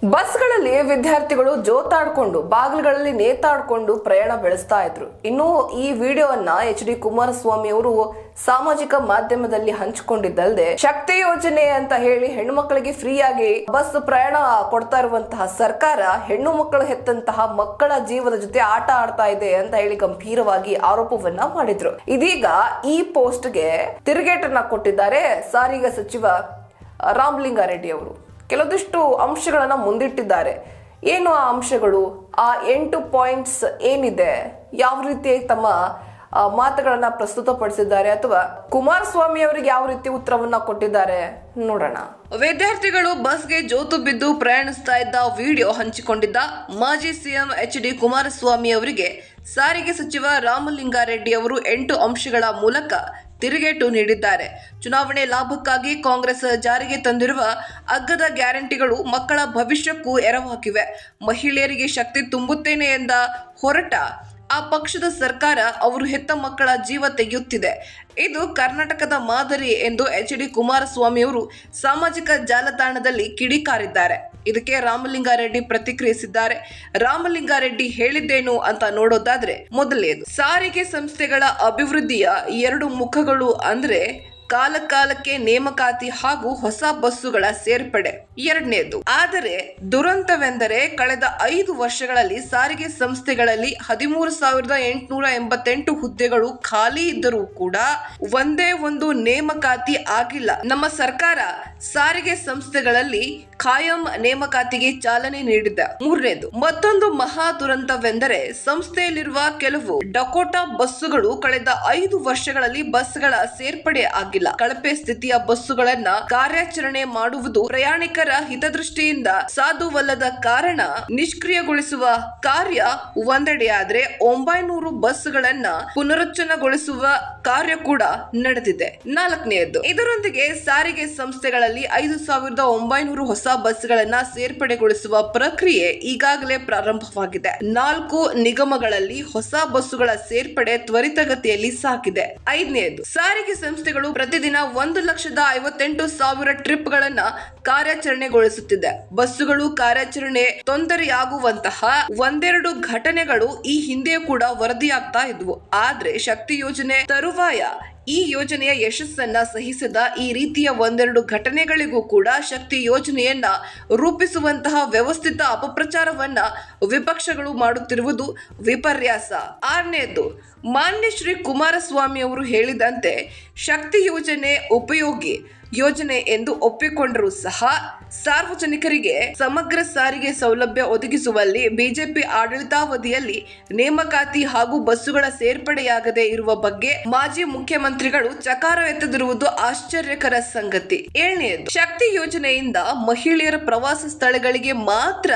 ಬಸ್ಗಳಲ್ಲಿ ವಿದ್ಯಾರ್ಥಿಗಳು ಜೋತಾಡ್ಕೊಂಡು ಬಾಗಿಲುಗಳಲ್ಲಿ ನೇತಾಡ್ಕೊಂಡು ಪ್ರಯಾಣ ಬೆಳೆಸ್ತಾ ಇದ್ರು. ಇನ್ನು ಈ ವಿಡಿಯೋವನ್ನ ಎಚ್.ಡಿ. ಕುಮಾರಸ್ವಾಮಿ ಅವರು ಸಾಮಾಜಿಕ ಮಾಧ್ಯಮದಲ್ಲಿ ಹಂಚಿಕೊಂಡಿದ್ದಲ್ಲದೆ ಶಕ್ತಿ ಯೋಜನೆ ಅಂತ ಹೇಳಿ ಹೆಣ್ಣು ಮಕ್ಕಳಿಗೆ ಫ್ರೀಯಾಗಿ ಬಸ್ ಪ್ರಯಾಣ ಕೊಡ್ತಾ ಇರುವಂತಹ ಸರ್ಕಾರ ಹೆಣ್ಣು ಮಕ್ಕಳು ಹೆತ್ತಂತಹ ಮಕ್ಕಳ ಜೀವದ ಜೊತೆ ಆಟ ಆಡ್ತಾ ಇದೆ ಅಂತ ಹೇಳಿ ಗಂಭೀರವಾಗಿ ಆರೋಪವನ್ನ ಮಾಡಿದ್ರು. ಇದೀಗ ಈ ಪೋಸ್ಟ್ಗೆ ತಿರುಗೇಟನ್ನ ಕೊಟ್ಟಿದ್ದಾರೆ ಸಾರಿಗೆ ಸಚಿವ ರಾಮಲಿಂಗಾರೆಡ್ಡಿ ಅವರು. ಕೆಲವೊಂದಿಷ್ಟು ಅಂಶಗಳನ್ನ ಮುಂದಿಟ್ಟಿದ್ದಾರೆ. ಏನು ಆ ಅಂಶಗಳು, ಆ 8 ಪಾಯಿಂಟ್ಸ್ ಏನಿದೆ, ಯಾವ ರೀತಿ ತಮ್ಮ ಮಾತುಗಳನ್ನ ಪ್ರಸ್ತುತಪಡಿಸಿದ್ದಾರೆ ಅಥವಾ ಕುಮಾರಸ್ವಾಮಿ ಅವರಿಗೆ ಯಾವ ರೀತಿ ಉತ್ತರವನ್ನ ಕೊಟ್ಟಿದ್ದಾರೆ ನೋಡೋಣ. ವಿದ್ಯಾರ್ಥಿಗಳು ಬಸ್ಗೆ ಜೋತು ಬಿದ್ದು ಪ್ರಯಾಣಿಸ್ತಾ ಇದ್ದ ವಿಡಿಯೋ ಹಂಚಿಕೊಂಡಿದ್ದ ಮಾಜಿ ಸಿಎಂ ಎಚ್.ಡಿ. ಕುಮಾರಸ್ವಾಮಿ ಅವರಿಗೆ ಸಾರಿಗೆ ಸಚಿವ ರಾಮಲಿಂಗಾರೆಡ್ಡಿ ಅವರು 8 ಅಂಶಗಳ ಮೂಲಕ ತಿರುಗೇಟು ನೀಡಿದ್ದಾರೆ. ಚುನಾವಣೆ ಲಾಭಕ್ಕಾಗಿ ಕಾಂಗ್ರೆಸ್ ಜಾರಿಗೆ ತಂದಿರುವ ಅಗ್ಗದ ಗ್ಯಾರಂಟಿಗಳು ಮಕ್ಕಳ ಭವಿಷ್ಯಕ್ಕೂ ಎರವಾಗಿವೆ. ಮಹಿಳೆಯರಿಗೆ ಶಕ್ತಿ ತುಂಬುತ್ತೇನೆ ಎಂದ ಹೊರಟ ಆ ಪಕ್ಷದ ಸರ್ಕಾರ ಅವರು ಹೆತ್ತ ಮಕ್ಕಳ ಜೀವ ತೆಗೆಯುತ್ತಿದೆ. ಇದು ಕರ್ನಾಟಕದ ಮಾದರಿ ಎಂದು ಎಚ್.ಡಿ. ಕುಮಾರಸ್ವಾಮಿ ಅವರು ಸಾಮಾಜಿಕ ಜಾಲತಾಣದಲ್ಲಿ ಕಿಡಿಕಾರಿದ್ದಾರೆ. ಇದಕ್ಕೆ ರಾಮಲಿಂಗಾರೆಡ್ಡಿ ಪ್ರತಿಕ್ರಿಯಿಸಿದ್ದಾರೆ. ರಾಮಲಿಂಗಾರೆಡ್ಡಿ ಹೇಳಿದ್ದೇನು ಅಂತ ನೋಡೋದಾದ್ರೆ, ಮೊದಲನೇದು, ಸಾರಿಗೆ ಸಂಸ್ಥೆಗಳ ಅಭಿವೃದ್ಧಿಯ 2 ಮುಖಗಳು ಅಂದ್ರೆ ಕಾಲಕಾಲಕ್ಕೆ ನೇಮಕಾತಿ ಹಾಗೂ ಹೊಸ ಬಸ್ಸುಗಳ ಸೇರ್ಪಡೆ. ಎರಡನೇದು, ಆದರೆ ದುರಂತವೆಂದರೆ ಕಳೆದ 5 ವರ್ಷಗಳಲ್ಲಿ ಸಾರಿಗೆ ಸಂಸ್ಥೆಗಳಲ್ಲಿ 13,888 ಹುದ್ದೆಗಳು ಖಾಲಿ ಇದ್ದರೂ ಕೂಡ ಒಂದೇ ಒಂದು ನೇಮಕಾತಿ ಆಗಿಲ್ಲ. ನಮ್ಮ ಸರ್ಕಾರ ಸಾರಿಗೆ ಸಂಸ್ಥೆಗಳಲ್ಲಿ ಖಾಯಂ ನೇಮಕಾತಿಗೆ ಚಾಲನೆ ನೀಡಿದೆ. ಮೂರನೇದು, ಮತ್ತೊಂದು ಮಹಾ ದುರಂತವೆಂದರೆ ಸಂಸ್ಥೆಯಲ್ಲಿರುವ ಕೆಲವು ಡಕೋಟಾ ಬಸ್ಸುಗಳು ಕಳೆದ 5 ವರ್ಷಗಳಲ್ಲಿ ಬಸ್ಗಳ ಸೇರ್ಪಡೆ ಆಗಿಲ್ಲ. ಕಳಪೆ ಸ್ಥಿತಿಯ ಬಸ್ಸುಗಳನ್ನ ಕಾರ್ಯಾಚರಣೆ ಮಾಡುವುದು ಪ್ರಯಾಣಿಕರ ಹಿತದೃಷ್ಟಿಯಿಂದ ಸಾಧುವಲ್ಲದ ಕಾರಣ ನಿಷ್ಕ್ರಿಯಗೊಳಿಸುವ ಕಾರ್ಯ ಒಂದೆಡೆಯಾದ್ರೆ 900 ಬಸ್ಗಳನ್ನ ಪುನರುಚ್ಚನಗೊಳಿಸುವ ಕಾರ್ಯ ಕೂಡ ನಡೆದಿದೆ. ನಾಲ್ಕನೆಯದು, ಇದರೊಂದಿಗೆ ಸಾರಿಗೆ ಸಂಸ್ಥೆಗಳಲ್ಲಿ 5,900 ಹೊಸ ಬಸ್ಗಳನ್ನ ಸೇರ್ಪಡೆಗೊಳಿಸುವ ಪ್ರಕ್ರಿಯೆ ಈಗಾಗಲೇ ಪ್ರಾರಂಭವಾಗಿದೆ. 4 ನಿಗಮಗಳಲ್ಲಿ ಹೊಸ ಬಸ್ಸುಗಳ ಸೇರ್ಪಡೆ ತ್ವರಿತಗತಿಯಲ್ಲಿ ಸಾಗಿದೆ. ಐದನೆಯದು, ಸಾರಿಗೆ ಸಂಸ್ಥೆಗಳು ಪ್ರತಿದಿನ 1,58,000 ಟ್ರಿಪ್ಗಳನ್ನ ಕಾರ್ಯಾಚರಣೆಗೊಳಿಸುತ್ತಿದೆ. ಬಸ್ಸುಗಳು ಕಾರ್ಯಾಚರಣೆ ತೊಂದರೆಯಾಗುವಂತಹ ಒಂದೆರಡು ಘಟನೆಗಳು ಈ ಹಿಂದೆ ಕೂಡ ವರದಿಯಾಗ್ತಾ ಇದ್ವು. ಆದ್ರೆ ಶಕ್ತಿ ಯೋಜನೆ ತರುವಾಯ ಈ ಯೋಜನೆಯ ಯಶಸ್ಸನ್ನ ಸಹಿಸದ ಈ ರೀತಿಯ ಒಂದೆರಡು ಘಟನೆಗಳಿಗೂ ಕೂಡ ಶಕ್ತಿ ಯೋಜನೆಯನ್ನ ರೂಪಿಸುವಂತಹ ವ್ಯವಸ್ಥಿತ ಅಪಪ್ರಚಾರವನ್ನ ವಿಪಕ್ಷಗಳು ಮಾಡುತ್ತಿರುವುದು ವಿಪರ್ಯಾಸ. ಆರನೇದು, ಮಾನ್ಯ ಶ್ರೀ ಕುಮಾರಸ್ವಾಮಿ ಅವರು ಹೇಳಿದಂತೆ ಶಕ್ತಿ ಯೋಜನೆ ಉಪಯೋಗಿ ಯೋಜನೆ ಎಂದು ಒಪ್ಪಿಕೊಂಡರೂ ಸಹ ಸಾರ್ವಜನಿಕರಿಗೆ ಸಮಗ್ರ ಸಾರಿಗೆ ಸೌಲಭ್ಯ ಒದಗಿಸುವಲ್ಲಿ ಬಿಜೆಪಿ ಆಡಳಿತಾವಧಿಯಲ್ಲಿ ನೇಮಕಾತಿ ಹಾಗೂ ಬಸ್ಸುಗಳ ಸೇರ್ಪಡೆಯಾಗದೆ ಇರುವ ಬಗ್ಗೆ ಮಾಜಿ ಮುಖ್ಯಮಂತ್ರಿಗಳು ಚಕಾರ ಎತ್ತದಿರುವುದು ಆಶ್ಚರ್ಯಕರ ಸಂಗತಿ. ಏಳನೆಯದು, ಶಕ್ತಿ ಯೋಜನೆಯಿಂದ ಮಹಿಳೆಯರ ಪ್ರವಾಸ ಸ್ಥಳಗಳಿಗೆ ಮಾತ್ರ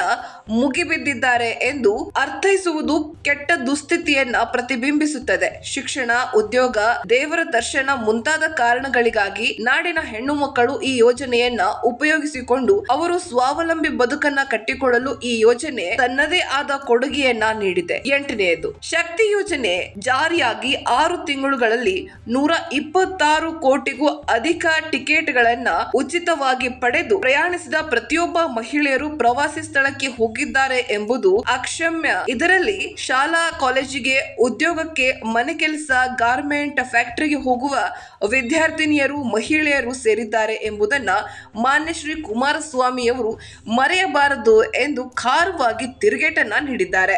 ಮುಗಿಬಿದ್ದಿದ್ದಾರೆ ಎಂದು ಅರ್ಥೈಸುವುದು ಕೆಟ್ಟ ದುಸ್ಥಿತಿಯನ್ನ ಪ್ರತಿಬಿಂಬಿಸುತ್ತದೆ. ಶಿಕ್ಷಣ, ಉದ್ಯೋಗ, ದೇವರ ದರ್ಶನ ಮುಂತಾದ ಕಾರಣಗಳಿಗಾಗಿ ನಾಡಿನ ಹೆಣ್ಣು ಮಕ್ಕಳು ಈ ಯೋಜನೆಯನ್ನ ಉಪಯೋಗಿಸಿಕೊಂಡು ಅವರು ಸ್ವಾವಲಂಬಿ ಬದುಕನ್ನ ಕಟ್ಟಿಕೊಳ್ಳಲು ಈ ಯೋಜನೆ ತನ್ನದೇ ಆದ ಕೊಡುಗೆಯನ್ನ ನೀಡಿದೆ. ಎಂಟನೆಯದು, ಶಕ್ತಿ ಯೋಜನೆ ಜಾರಿಯಾಗಿ 6 ತಿಂಗಳುಗಳಲ್ಲಿ 126 ಕೋಟಿಗೂ ಅಧಿಕ ಟಿಕೆಟ್ಗಳನ್ನ ಉಚಿತವಾಗಿ ಪಡೆದು ಪ್ರಯಾಣಿಸಿದ ಪ್ರತಿಯೊಬ್ಬ ಮಹಿಳೆಯರು ಪ್ರವಾಸಿ ಸ್ಥಳಕ್ಕೆ ಹೋಗಿದ್ದಾರೆ ಎಂಬುದು ಅಕ್ಷಮ್ಯ. ಇದರಲ್ಲಿ ಶಾಲಾ ಕಾಲೇಜಿಗೆ, ಉದ್ಯೋಗಕ್ಕೆ, ಮನೆ ಕೆಲಸ, ಗಾರ್ಮೆಂಟ್, ಫ್ಯಾಕ್ಟರಿಗೆ ಹೋಗುವ ವಿದ್ಯಾರ್ಥಿನಿಯರು, ಮಹಿಳೆಯರು ಸೇರಿದ್ದಾರೆ ಎಂಬುದನ್ನ ಮಾನ್ಯ ಶ್ರೀ ಕುಮಾರಸ್ವಾಮಿಯವರು ಮರೆಯಬಾರದು ಎಂದು ಖಾರವಾಗಿ ತಿರುಗೇಟನ್ನ ನೀಡಿದ್ದಾರೆ.